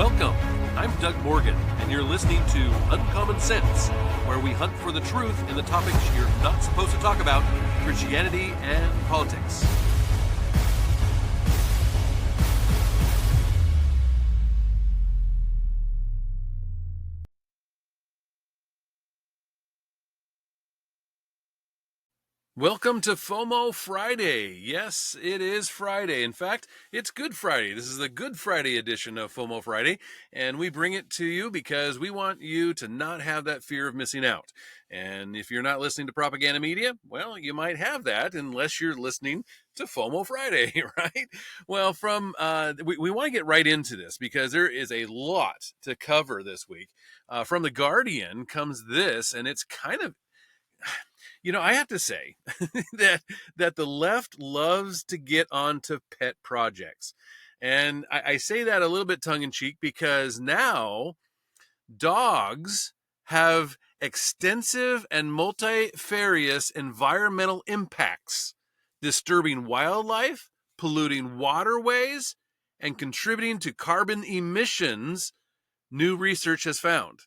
Welcome. I'm Doug Morgan, and you're listening to Uncommon Sense, where we hunt for the truth in the topics you're not supposed to talk about, Christianity and politics. Welcome to FOMO Friday. Yes, it is Friday. In fact, it's Good Friday. This is the Good Friday edition of FOMO Friday, and we bring it to you because we want you to not have that fear of missing out. And if you're not listening to propaganda media, well, you might have that unless you're listening to FOMO Friday, right? Well, we want to get right into this because there is a lot to cover this week. From The Guardian comes this, and it's kind of, I have to say that the left loves to get onto pet projects. And I say that a little bit tongue-in-cheek because now dogs have extensive and multifarious environmental impacts, disturbing wildlife, polluting waterways, and contributing to carbon emissions, new research has found.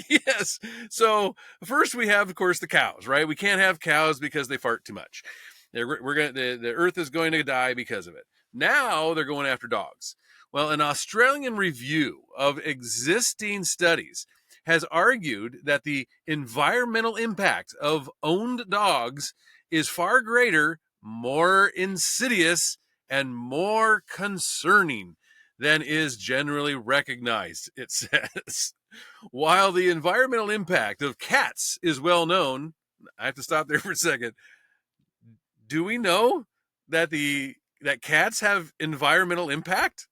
Yes. So first we have, of course, the cows, right? We can't have cows because they fart too much. The earth is going to die because of it. Now they're going after dogs. Well, an Australian review of existing studies has argued that the environmental impact of owned dogs is far greater, more insidious, and more concerning than is generally recognized, it says. While the environmental impact of cats is well known, I have to stop there for a second. Do we know that cats have environmental impact?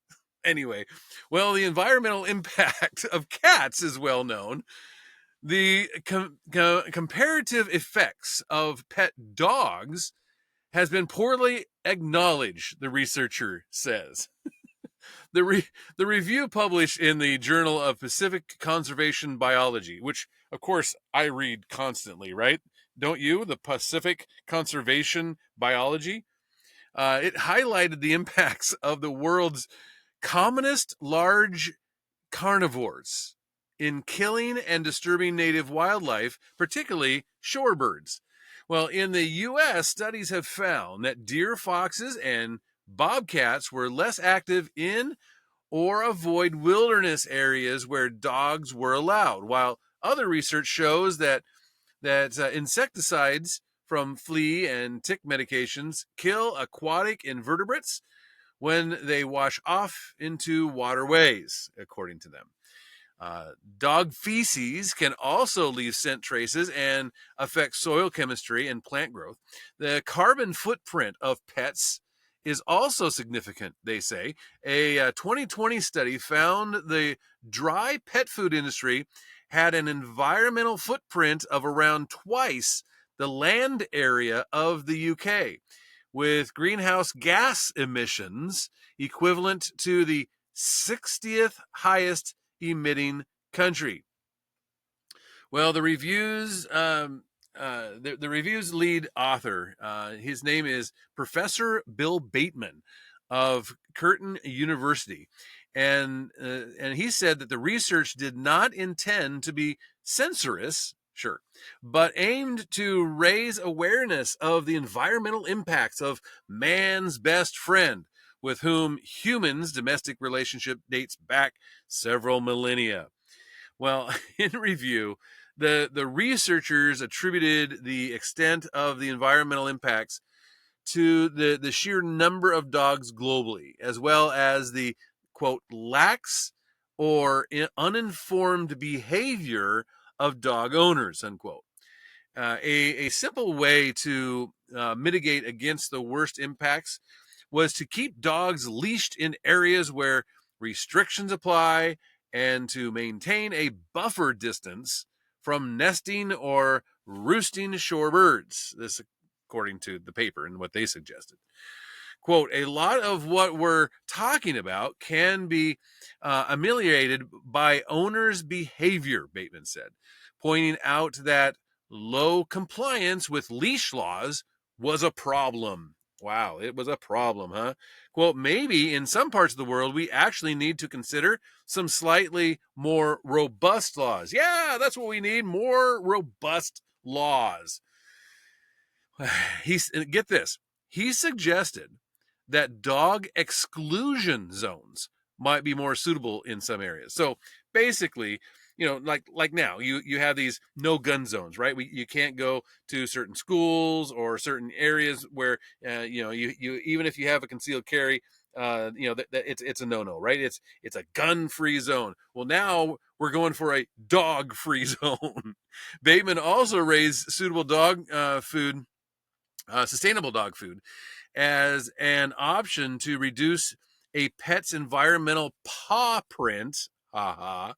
Anyway, well, the environmental impact of cats is well known. The comparative effects of pet dogs has been poorly acknowledged, the researcher says. The review published in the Journal of Pacific Conservation Biology, which, of course, I read constantly, right? Don't you? The Pacific Conservation Biology. It highlighted the impacts of the world's commonest large carnivores in killing and disturbing native wildlife, particularly shorebirds. Well, in the U.S., studies have found that deer, foxes, and bobcats were less active in or avoid wilderness areas where dogs were allowed, while other research shows that insecticides from flea and tick medications kill aquatic invertebrates when they wash off into waterways, according to them. Dog feces can also leave scent traces and affect soil chemistry and plant growth. The carbon footprint of pets is also significant, they say. A 2020 study found the dry pet food industry had an environmental footprint of around twice the land area of the UK, with greenhouse gas emissions equivalent to the 60th highest emitting country. Well, the review's lead author, his name is Professor Bill Bateman of Curtin University, and he said that the research did not intend to be censorious, sure, but aimed to raise awareness of the environmental impacts of man's best friend, with whom humans' domestic relationship dates back several millennia. Well, in review, the researchers attributed the extent of the environmental impacts to the sheer number of dogs globally, as well as the, quote, lax or uninformed behavior of dog owners, unquote. A simple way to mitigate against the worst impacts was to keep dogs leashed in areas where restrictions apply and to maintain a buffer distance from nesting or roosting shorebirds. This, according to the paper and what they suggested. Quote, a lot of what we're talking about can be ameliorated by owners' behavior, Bateman said, pointing out that low compliance with leash laws was a problem, Wow, it was a problem, huh? Quote, maybe in some parts of the world, we actually need to consider some slightly more robust laws. Yeah, that's what we need, more robust laws. Get this. He suggested that dog exclusion zones might be more suitable in some areas. So basically, like now you have these no gun zones, right? You can't go to certain schools or certain areas where you even if you have a concealed carry, that it's a no, right? It's a gun free zone. Well, now we're going for a dog free zone. Bateman also raised suitable dog food. Sustainable dog food as an option to reduce a pet's environmental paw print. Haha.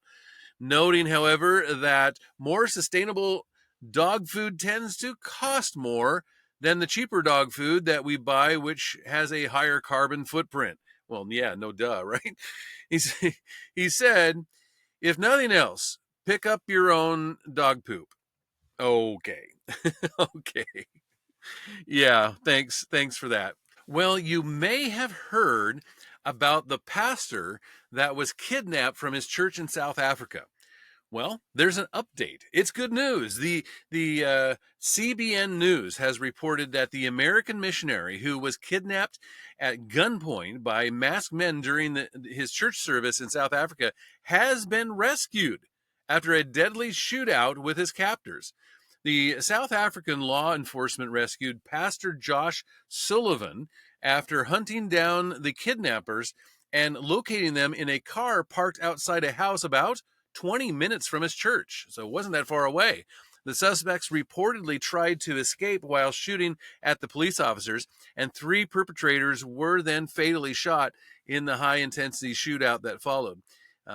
Noting, however, that more sustainable dog food tends to cost more than the cheaper dog food that we buy, which has a higher carbon footprint. Well, yeah, no duh, right? He's, he said, if nothing else, pick up your own dog poop. Okay. Okay. Yeah, thanks for that. Well, you may have heard about the pastor that was kidnapped from his church in South Africa. Well, there's an update. It's good news. The CBN News has reported that the American missionary who was kidnapped at gunpoint by masked men during his church service in South Africa has been rescued after a deadly shootout with his captors. The South African law enforcement rescued Pastor Josh Sullivan after hunting down the kidnappers and locating them in a car parked outside a house about 20 minutes from his church, so it wasn't that far away. The suspects reportedly tried to escape while shooting at the police officers, and 3 perpetrators were then fatally shot in the high-intensity shootout that followed.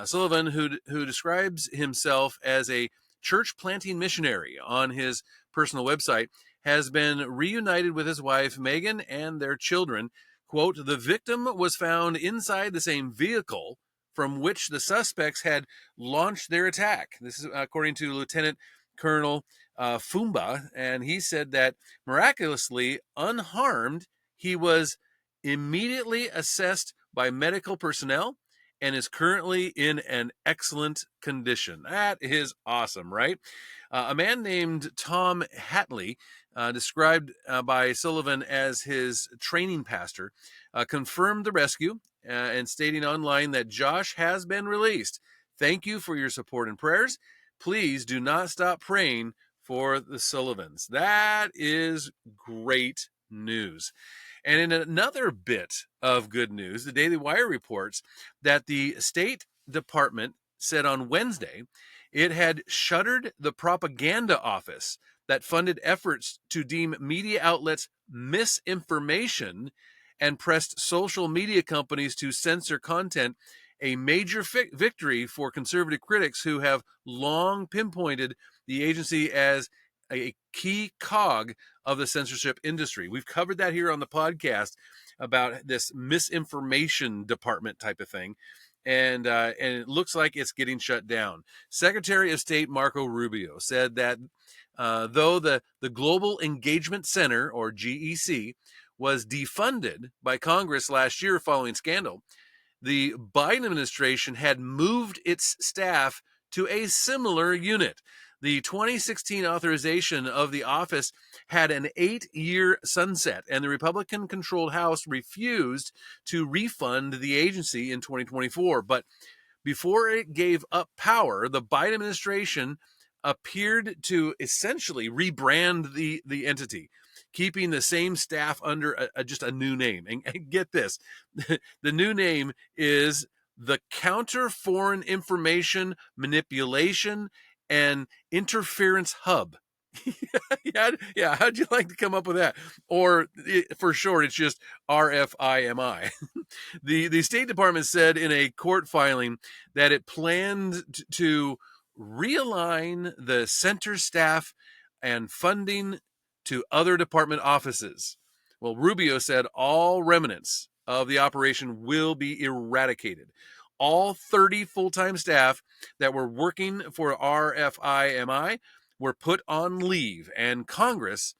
Sullivan, who describes himself as a church planting missionary on his personal website, has been reunited with his wife, Megan, and their children. Quote, the victim was found inside the same vehicle from which the suspects had launched their attack. This is according to Lieutenant Colonel Fumba, and he said that miraculously unharmed, he was immediately assessed by medical personnel and is currently in an excellent condition. That is awesome, right? A man named Tom Hatley, described by Sullivan as his training pastor, confirmed the rescue and stating online that Josh has been released. Thank you for your support and prayers. Please do not stop praying for the Sullivans. That is great news. And in another bit of good news, the Daily Wire reports that the State Department said on Wednesday it had shuttered the propaganda office that funded efforts to deem media outlets misinformation and pressed social media companies to censor content, a major victory for conservative critics who have long pinpointed the agency as a key cog of the censorship industry. We've covered that here on the podcast about this misinformation department type of thing. And it looks like it's getting shut down. Secretary of State Marco Rubio said that though the Global Engagement Center, or GEC, was defunded by Congress last year following scandal, the Biden administration had moved its staff to a similar unit. The 2016 authorization of the office had an 8-year sunset, and the Republican-controlled House refused to refund the agency in 2024. But before it gave up power, the Biden administration appeared to essentially rebrand the entity, keeping the same staff under just a new name. And get this, the new name is the Counter Foreign Information Manipulation and Interference Hub. Yeah. How'd you like to come up with that? Or for short, it's just RFIMI. The State Department said in a court filing that it planned to realign the center staff and funding to other department offices. Well, Rubio said all remnants of the operation will be eradicated. All 30 full-time staff that were working for RFIMI were put on leave, and Congress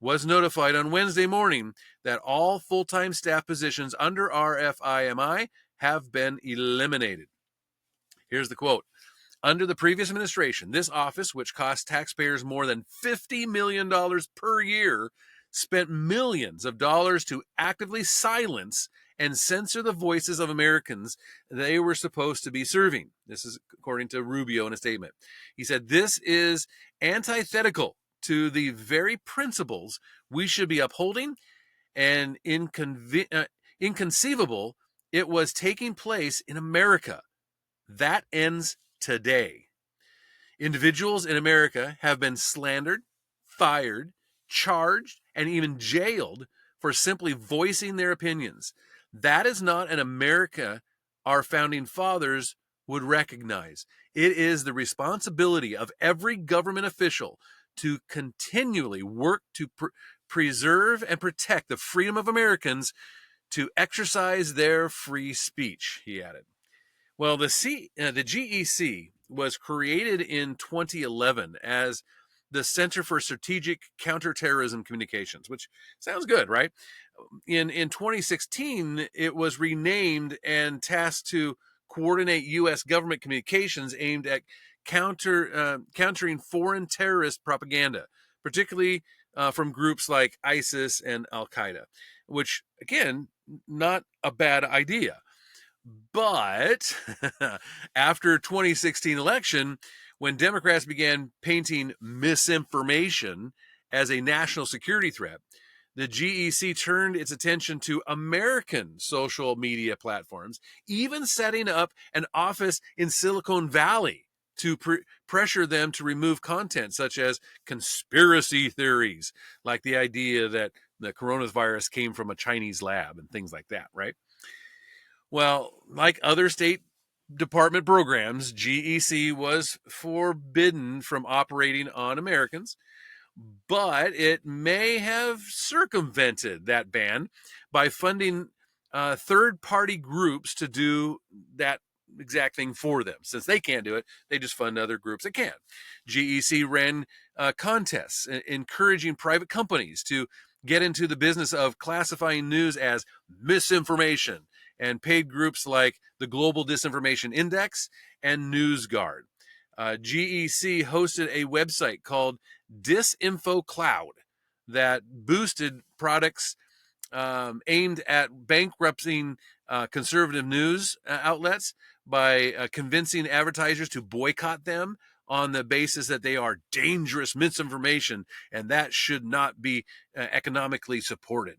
was notified on Wednesday morning that all full-time staff positions under RFIMI have been eliminated. Here's the quote. Under the previous administration, this office, which cost taxpayers more than $50 million per year, spent millions of dollars to actively silence and censor the voices of Americans they were supposed to be serving. This is according to Rubio in a statement. He said, this is antithetical to the very principles we should be upholding, and inconceivable it was taking place in America. That ends today. Individuals in America have been slandered, fired, charged, and even jailed for simply voicing their opinions. That is not an America our founding fathers would recognize. It is the responsibility of every government official to continually work to preserve and protect the freedom of Americans to exercise their free speech, he added. Well, the GEC was created in 2011 as the Center for Strategic Counterterrorism Communications, which sounds good, right? In 2016, it was renamed and tasked to coordinate U.S. government communications aimed at countering foreign terrorist propaganda, particularly from groups like ISIS and Al-Qaeda, which, again, not a bad idea. But after 2016 election, when Democrats began painting misinformation as a national security threat, the GEC turned its attention to American social media platforms, even setting up an office in Silicon Valley to pressure them to remove content such as conspiracy theories, like the idea that the coronavirus came from a Chinese lab and things like that, right? Well, like other State Department programs, GEC was forbidden from operating on Americans, but it may have circumvented that ban by funding third-party groups to do that exact thing for them. Since they can't do it, they just fund other groups that can. GEC ran contests encouraging private companies to get into the business of classifying news as misinformation, and paid groups like the Global Disinformation Index and NewsGuard. GEC hosted a website called Disinfo Cloud that boosted products aimed at bankrupting conservative news outlets by convincing advertisers to boycott them on the basis that they are dangerous misinformation and that should not be economically supported.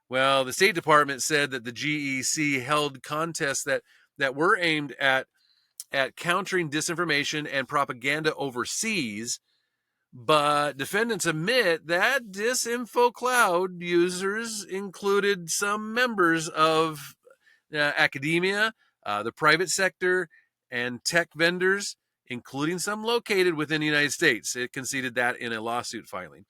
Well, the State Department said that the GEC held contests that were aimed at countering disinformation and propaganda overseas, but defendants admit that Disinfo Cloud users included some members of academia, the private sector, and tech vendors, including some located within the United States. It conceded that in a lawsuit filing.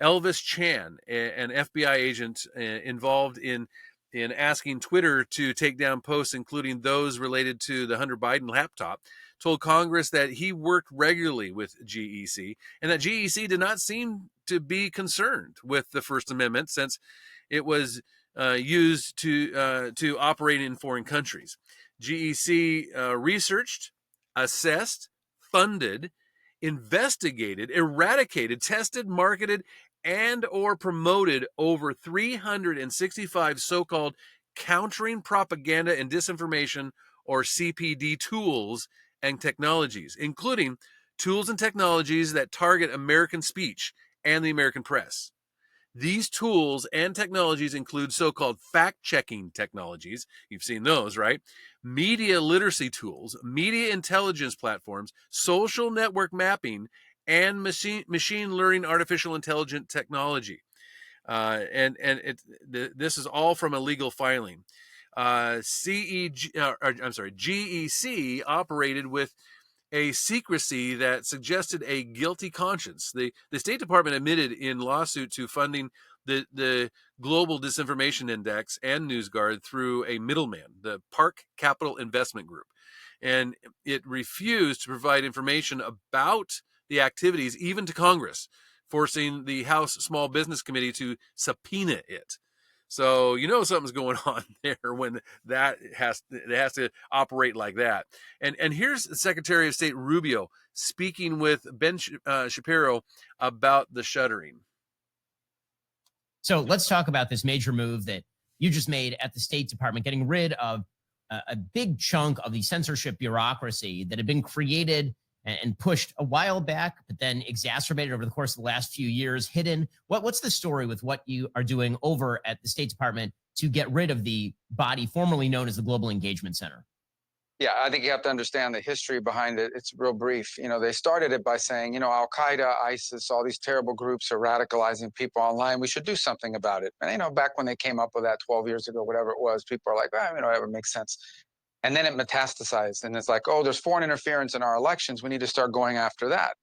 Elvis Chan, an FBI agent involved in asking Twitter to take down posts, including those related to the Hunter Biden laptop, told Congress that he worked regularly with GEC and that GEC did not seem to be concerned with the First Amendment since it was used to operate in foreign countries. GEC researched, assessed, funded, investigated, eradicated, tested, marketed, and or promoted over 365 so-called countering propaganda and disinformation, or CPD, tools and technologies, including tools and technologies that target American speech and the American press. These tools and technologies include so-called fact-checking technologies. You've seen those, right? Media literacy tools, media intelligence platforms, social network mapping, and machine learning artificial intelligence technology. This is all from a legal filing. GEC operated with a secrecy that suggested a guilty conscience. The State Department admitted in lawsuit to funding the Global Disinformation Index and NewsGuard through a middleman, the Park Capital Investment Group. And it refused to provide information about the activities, even to Congress, forcing the House Small Business Committee to subpoena it. So something's going on there when it has to operate like that. And here's Secretary of State Rubio speaking with Ben Shapiro about the shuttering. So let's talk about this major move that you just made at the State Department, getting rid of a big chunk of the censorship bureaucracy that had been created and pushed a while back, but then exacerbated over the course of the last few years, hidden. What's the story with what you are doing over at the State Department to get rid of the body formerly known as the Global Engagement Center? Yeah, I think you have to understand the history behind it. It's real brief. They started it by saying, Al-Qaeda, ISIS, all these terrible groups are radicalizing people online. We should do something about it. And, back when they came up with that 12 years ago, whatever it was, people are like, whatever makes sense. And then it metastasized. And it's like, oh, there's foreign interference in our elections. We need to start going after that.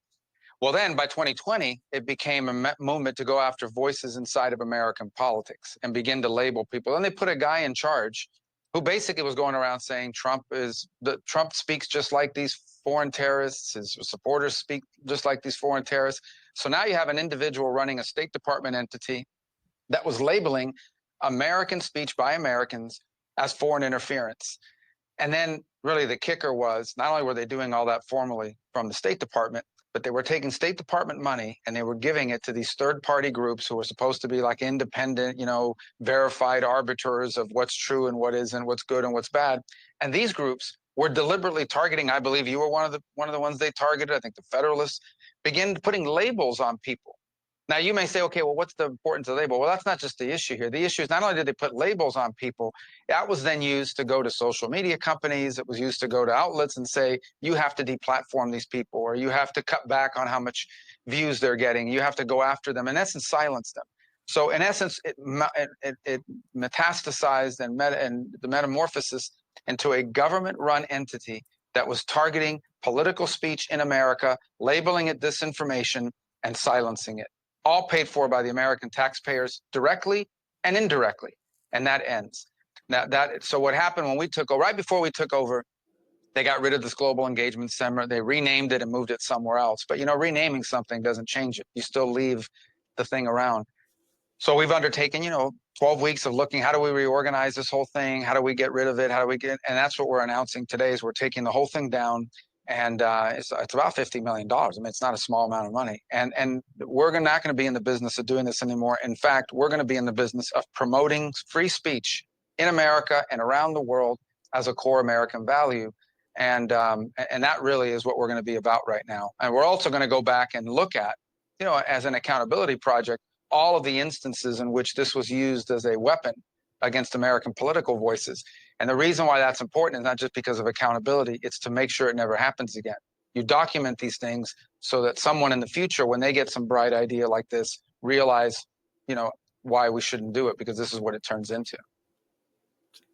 Well, then by 2020, it became a movement to go after voices inside of American politics and begin to label people. Then they put a guy in charge who basically was going around saying Trump speaks just like these foreign terrorists. His supporters speak just like these foreign terrorists. So now you have an individual running a State Department entity that was labeling American speech by Americans as foreign interference. And then really the kicker was not only were they doing all that formally from the State Department, but they were taking State Department money and they were giving it to these third-party groups who were supposed to be like independent, verified arbiters of what's true and what isn't, what's good and what's bad. And these groups were deliberately targeting, I believe you were one of the ones they targeted, I think the Federalists, began putting labels on people. Now, you may say, okay, well, what's the importance of the label? Well, that's not just the issue here. The issue is not only did they put labels on people, that was then used to go to social media companies. It was used to go to outlets and say, you have to deplatform these people, or you have to cut back on how much views they're getting. You have to go after them. In essence, silence them. So in essence, it metastasized and the metamorphosis into a government-run entity that was targeting political speech in America, labeling it disinformation, and silencing it. All paid for by the American taxpayers directly and indirectly. And that ends. So what happened when we took over, right before we took over, they got rid of this Global Engagement Center. They renamed it and moved it somewhere else. But, renaming something doesn't change it. You still leave the thing around. So we've undertaken, 12 weeks of looking, how do we reorganize this whole thing? How do we get rid of it? And that's what we're announcing today is we're taking the whole thing down. And it's about $50 million. I mean, it's not a small amount of money. And we're not going to be in the business of doing this anymore. In fact, we're going to be in the business of promoting free speech in America and around the world as a core American value. And that really is what we're going to be about right now. And we're also going to go back and look at, as an accountability project, all of the instances in which this was used as a weapon against American political voices. And the reason why that's important is not just because of accountability, it's to make sure it never happens again. You document these things so that someone in the future, when they get some bright idea like this, realize, why we shouldn't do it, because this is what it turns into.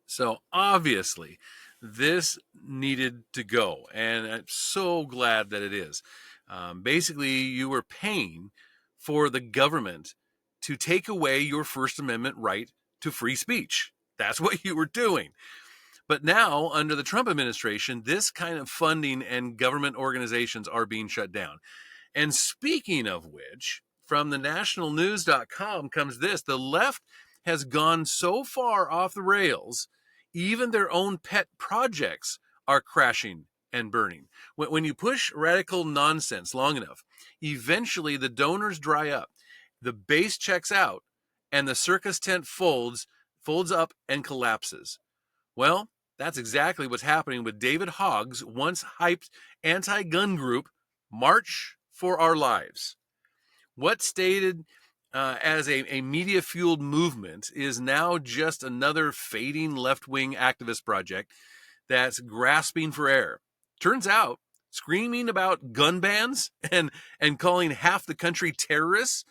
So obviously, this needed to go, and I'm so glad that it is. Basically, you were paying for the government to take away your First Amendment right to free speech. That's what you were doing. But now, under the Trump administration, this kind of funding and government organizations are being shut down. And speaking of which, from the nationalnews.com comes this: the left has gone so far off the rails, even their own pet projects are crashing and burning. When you push radical nonsense long enough, eventually the donors dry up, the base checks out, and the circus tent folds up and collapses. Well, that's exactly what's happening with David Hogg's once hyped anti-gun group, March for Our Lives. What stated as a media-fueled movement is now just another fading left-wing activist project that's grasping for air. Turns out, screaming about gun bans and calling half the country terrorists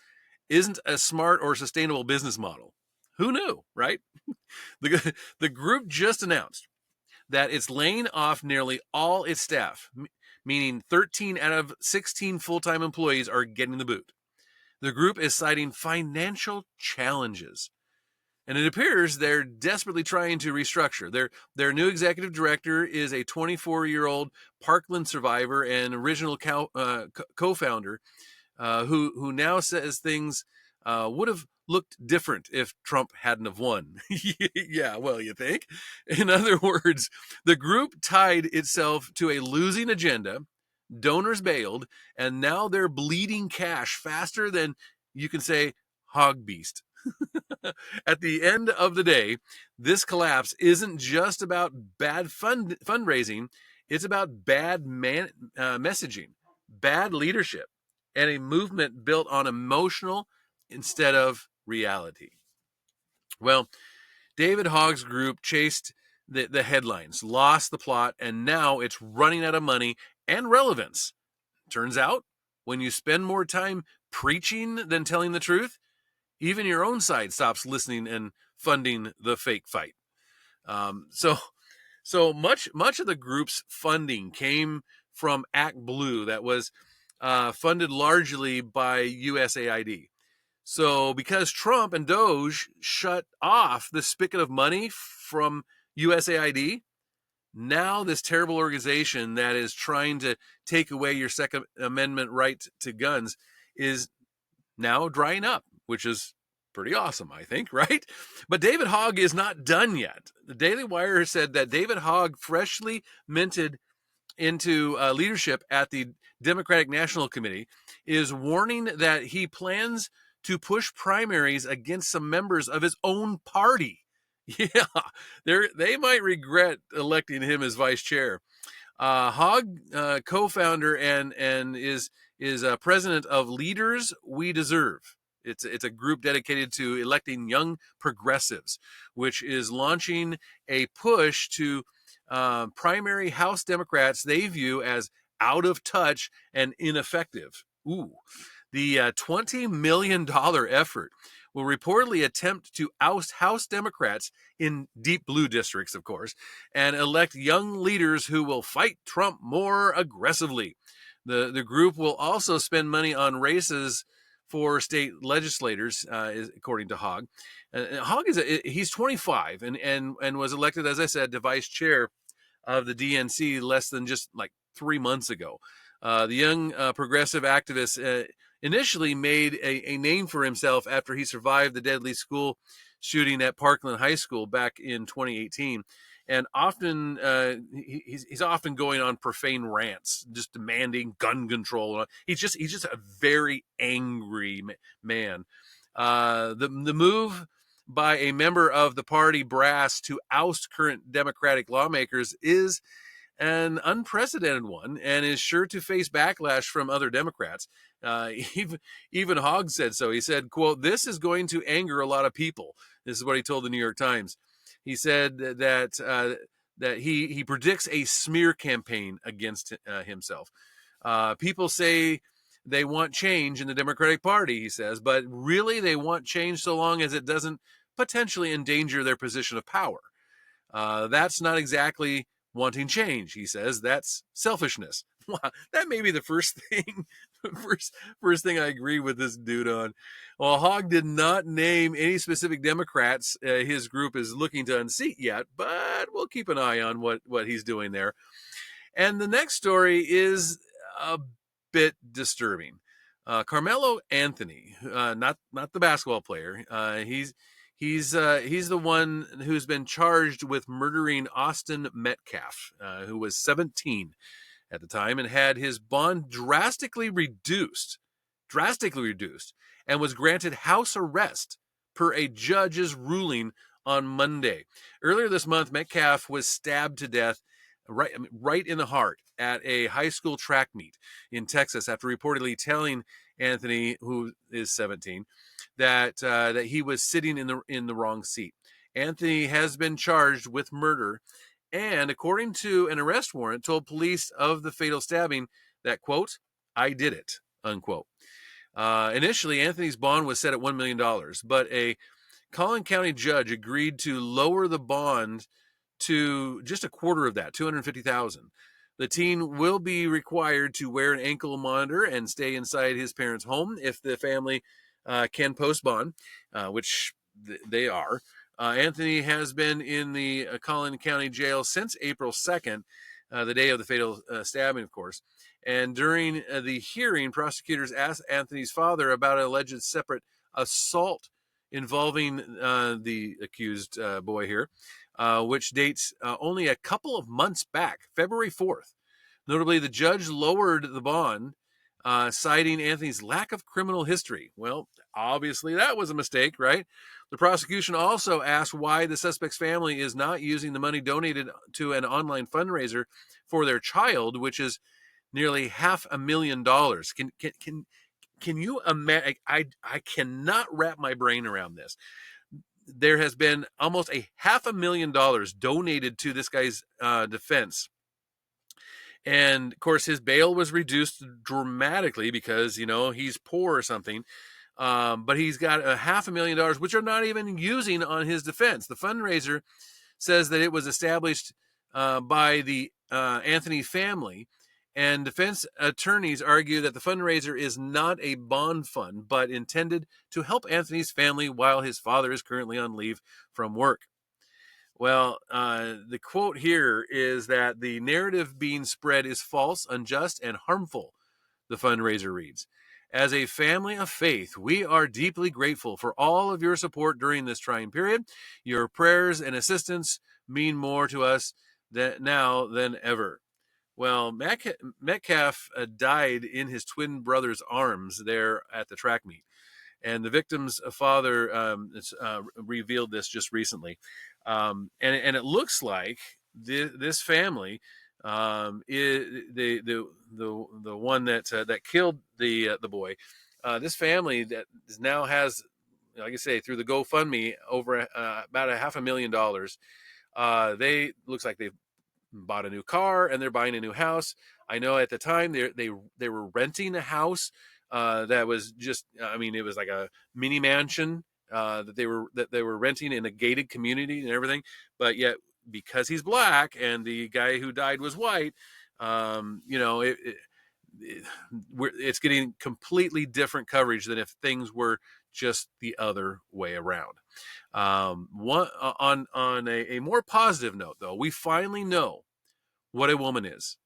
isn't a smart or sustainable business model. Who knew, right? The group just announced that it's laying off nearly all its staff, meaning 13 out of 16 full-time employees are getting the boot. The group is citing financial challenges, and it appears they're desperately trying to restructure. Their new executive director is a 24-year-old Parkland survivor and original co-founder who now says things would have looked different if Trump hadn't have won. Yeah, well, you think? In other words, the group tied itself to a losing agenda, donors bailed, and now they're bleeding cash faster than you can say hog beast. At the end of the day, this collapse isn't just about bad fundraising, it's about bad messaging, bad leadership, and a movement built on emotional instead of reality. Well, David Hogg's group chased the headlines, lost the plot, and now it's running out of money and relevance. Turns out, when you spend more time preaching than telling the truth, even your own side stops listening and funding the fake fight. So much of the group's funding came from Act Blue that was funded largely by USAID. So because Trump and Doge shut off the spigot of money from USAID, now this terrible organization that is trying to take away your Second Amendment right to guns is now drying up, which is pretty awesome, I think, right? But David Hogg is not done yet. The Daily Wire said that David Hogg, freshly minted into leadership at the Democratic National Committee, is warning that he plans to push primaries against some members of his own party. Yeah, they might regret electing him as vice chair. Hogg, co-founder and is president of Leaders We Deserve. It's a group dedicated to electing young progressives, which is launching a push to primary House Democrats they view as out of touch and ineffective. Ooh. The $20 million effort will reportedly attempt to oust House Democrats in deep blue districts, of course, and elect young leaders who will fight Trump more aggressively. The group will also spend money on races for state legislators, according to Hogg. Hogg he's 25 and was elected, as I said, to vice chair of the DNC less than just like 3 months ago. The young progressive activist initially made a name for himself after he survived the deadly school shooting at Parkland High School back in 2018. And often he's often going on profane rants, just demanding gun control. He's just a very angry man. The move by a member of the party brass to oust current Democratic lawmakers is an unprecedented one and is sure to face backlash from other Democrats. Even Hogg said so. He said, quote, "This is going to anger a lot of people." This is what he told the New York Times. He said that he predicts a smear campaign against himself. People say they want change in the Democratic Party, he says, but really they want change so long as it doesn't potentially endanger their position of power. That's not exactly wanting change, he says. That's selfishness. That may be the first thing, first thing I agree with this dude on. Well, Hogg did not name any specific Democrats his group is looking to unseat yet, but we'll keep an eye on what he's doing there. And the next story is a bit disturbing. Karmelo Anthony, not the basketball player, he's the one who's been charged with murdering Austin Metcalf, who was 17 at the time and had his bond drastically reduced, and was granted house arrest per a judge's ruling on Monday. Earlier this month, Metcalf was stabbed to death right in the heart at a high school track meet in Texas after reportedly telling Anthony, who is 17, that he was sitting in the wrong seat. Anthony has been charged with murder and, according to an arrest warrant, told police of the fatal stabbing that, quote, "I did it," unquote. Initially, Anthony's bond was set at $1 million, but a Collin County judge agreed to lower the bond to just a quarter of that, $250,000. The teen will be required to wear an ankle monitor and stay inside his parents' home if the family can post bond, which they are. Anthony has been in the Collin County Jail since April 2nd, the day of the fatal stabbing, of course. And during the hearing, prosecutors asked Anthony's father about an alleged separate assault involving the accused boy here, which dates only a couple of months back, February 4th. Notably, the judge lowered the bond, citing Anthony's lack of criminal history. Well, obviously that was a mistake, right? The prosecution also asked why the suspect's family is not using the money donated to an online fundraiser for their child, which is nearly $500,000. Can you imagine? I cannot wrap my brain around this. There has been almost $500,000 donated to this guy's defense. And of course, his bail was reduced dramatically because, he's poor or something. But he's got $500,000, which are not even using on his defense. The fundraiser says that it was established by the Anthony family, and defense attorneys argue that the fundraiser is not a bond fund, but intended to help Anthony's family while his father is currently on leave from work. Well, the quote here is that the narrative being spread is false, unjust, and harmful, the fundraiser reads. As a family of faith, we are deeply grateful for all of your support during this trying period. Your prayers and assistance mean more to us now than ever. Well, Metcalf died in his twin brother's arms there at the track meet. And the victim's father revealed this just recently. And it looks like this family is the one that killed the boy. This family that now has, like I say, through the GoFundMe over about $500,000. They looks like they've bought a new car and they're buying a new house. I know at the time they were renting a house that was just, it was like a mini mansion that they were renting in a gated community and everything. But yet, because he's black and the guy who died was white, it's getting completely different coverage than if things were just the other way around. On a more positive note, though, we finally know what a woman is.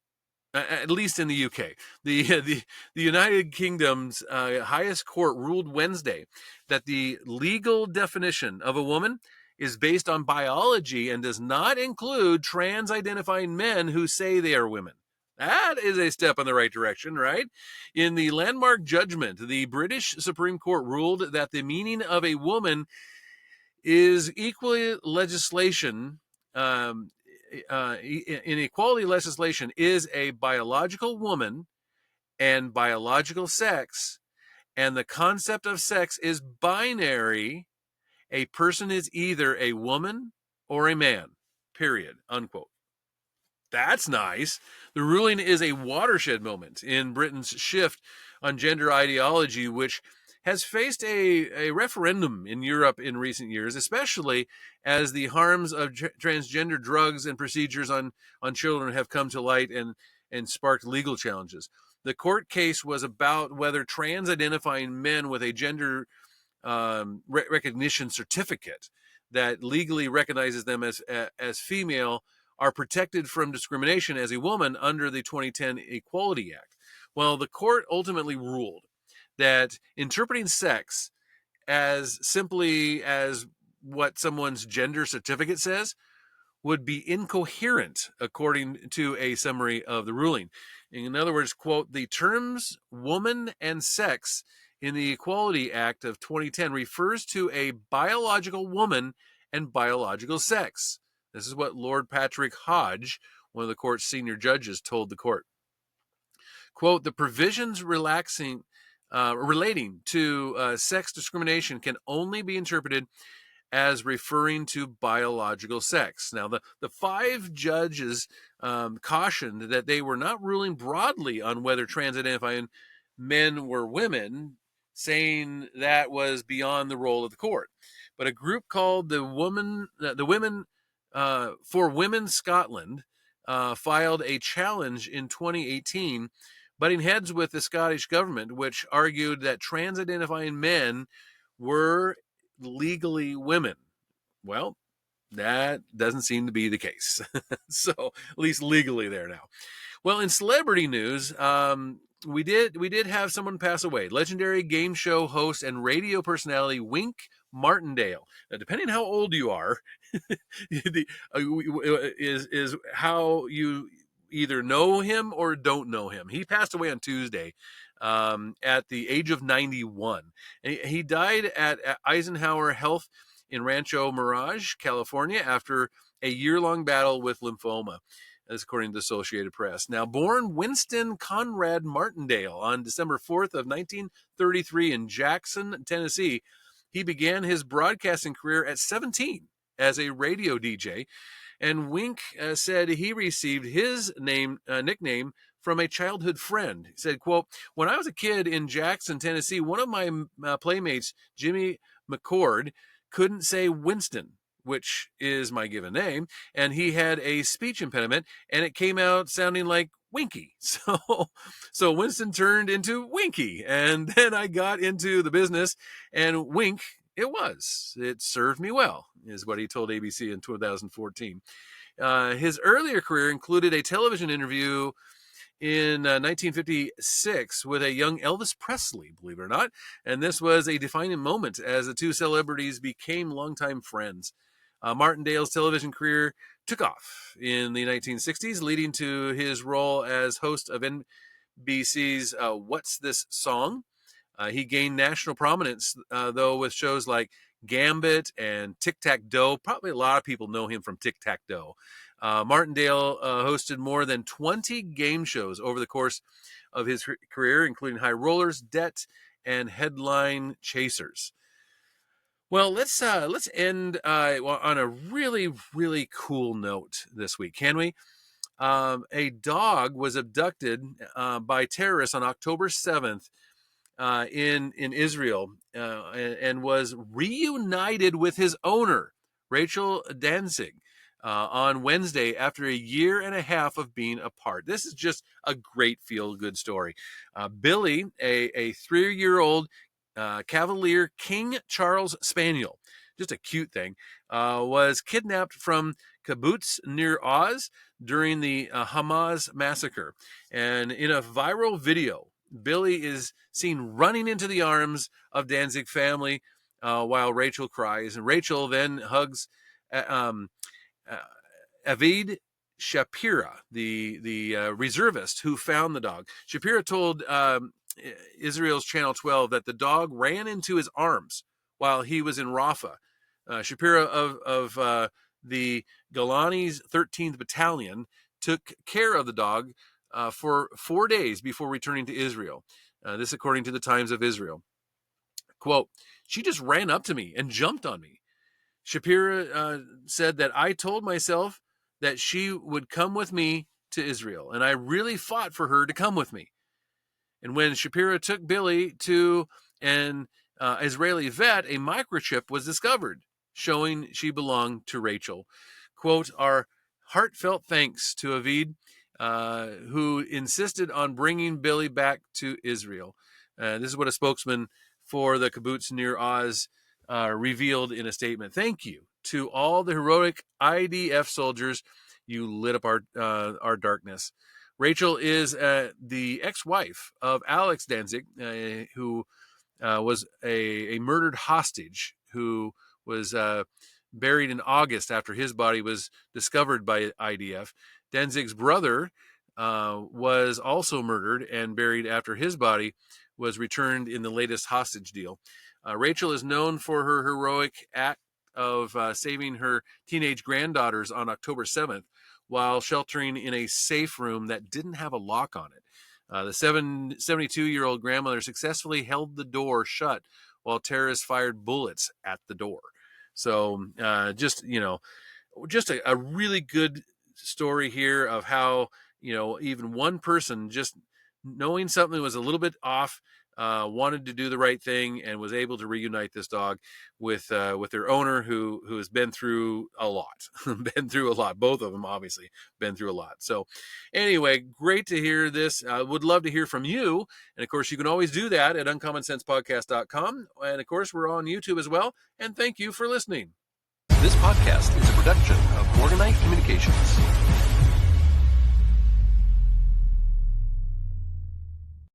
At least in the UK. The United Kingdom's highest court ruled Wednesday that the legal definition of a woman is based on biology and does not include trans-identifying men who say they are women. That is a step in the right direction, right? In the landmark judgment, the British Supreme Court ruled that the meaning of a woman is equally legislation in equality legislation is a biological woman and biological sex, and the concept of sex is binary. A person is either a woman or a man, period, unquote. That's nice. The ruling is a watershed moment in Britain's shift on gender ideology, which has faced a referendum in Europe in recent years, especially as the harms of transgender drugs and procedures on children have come to light and sparked legal challenges. The court case was about whether trans-identifying men with a gender recognition certificate that legally recognizes them as female are protected from discrimination as a woman under the 2010 Equality Act. Well, the court ultimately ruled that interpreting sex as simply as what someone's gender certificate says would be incoherent, according to a summary of the ruling. In other words, quote, the terms woman and sex in the Equality Act of 2010 refers to a biological woman and biological sex. This is what Lord Patrick Hodge, one of the court's senior judges, told the court. Quote, the provisions relating to sex discrimination can only be interpreted as referring to biological sex. Now, the five judges cautioned that they were not ruling broadly on whether trans-identifying men were women, saying that was beyond the role of the court. But a group called the Women for Women Scotland filed a challenge in 2018, butting heads with the Scottish government, which argued that trans-identifying men were legally women. Well, that doesn't seem to be the case. So, at least legally there now. Well, in celebrity news, we did have someone pass away. Legendary game show host and radio personality Wink Martindale. Now, depending how old you are, is how you either know him or don't know him. He passed away on Tuesday at the age of 91. And he died at Eisenhower Health in Rancho Mirage, California, after a year-long battle with lymphoma, as according to the Associated Press. Now, born Winston Conrad Martindale on December 4th of 1933 in Jackson, Tennessee, he began his broadcasting career at 17 as a radio DJ. And Wink said he received his nickname from a childhood friend. He said, quote, "When I was a kid in Jackson, Tennessee, one of my playmates, Jimmy McCord, couldn't say Winston, which is my given name, and he had a speech impediment, and it came out sounding like Winky. So Winston turned into Winky, and then I got into the business, and Wink it was. It served me well," is what he told ABC in 2014. His earlier career included a television interview in 1956 with a young Elvis Presley, believe it or not, and this was a defining moment as the two celebrities became longtime friends. Martindale's television career took off in the 1960s, leading to his role as host of NBC's What's This Song? He gained national prominence, though, with shows like Gambit and Tic-Tac-Doe. Probably a lot of people know him from Tic-Tac-Doe. Martindale hosted more than 20 game shows over the course of his career, including High Rollers, Debt, and Headline Chasers. Well, let's end on a really, really cool note this week, can we? A dog was abducted by terrorists on October 7th in Israel and was reunited with his owner, Rachel Danzig, on Wednesday after a year and a half of being apart. This is just a great feel-good story. Billy, a 3-year-old Cavalier King Charles Spaniel, just a cute thing, was kidnapped from kibbutz near Oz during the Hamas massacre. And in a viral video, Billy is seen running into the arms of Danzig family while Rachel cries. And Rachel then hugs Avid Shapira, the reservist who found the dog. Shapira told Israel's Channel 12 that the dog ran into his arms while he was in Rafah. Shapira of the Golani's 13th Battalion took care of the dog for 4 days before returning to Israel. This according to the Times of Israel. Quote, "She just ran up to me and jumped on me." Shapira said that I told myself that she would come with me to Israel, and I really fought for her to come with me. And when Shapira took Billy to an Israeli vet, a microchip was discovered, showing she belonged to Rachel. Quote, "Our heartfelt thanks to Avid, who insisted on bringing Billy back to Israel." This is what a spokesman for the kibbutz near Oz revealed in a statement. "Thank you to all the heroic IDF soldiers. You lit up our darkness." Rachel is the ex-wife of Alex Danzig, who was a murdered hostage who was buried in August after his body was discovered by IDF. Danzig's brother was also murdered and buried after his body was returned in the latest hostage deal. Rachel is known for her heroic act of saving her teenage granddaughters on October 7th while sheltering in a safe room that didn't have a lock on it. The 72-year-old grandmother successfully held the door shut while terrorists fired bullets at the door. So just a really good story here of how, even one person just knowing something was a little bit off, wanted to do the right thing and was able to reunite this dog with their owner who has been through a lot. Both of them obviously been through a lot. So anyway, great to hear this. I would love to hear from you. And of course, you can always do that at uncommonsensepodcast.com. And of course, we're on YouTube as well. And thank you for listening. This podcast is a production of Morganite Communications.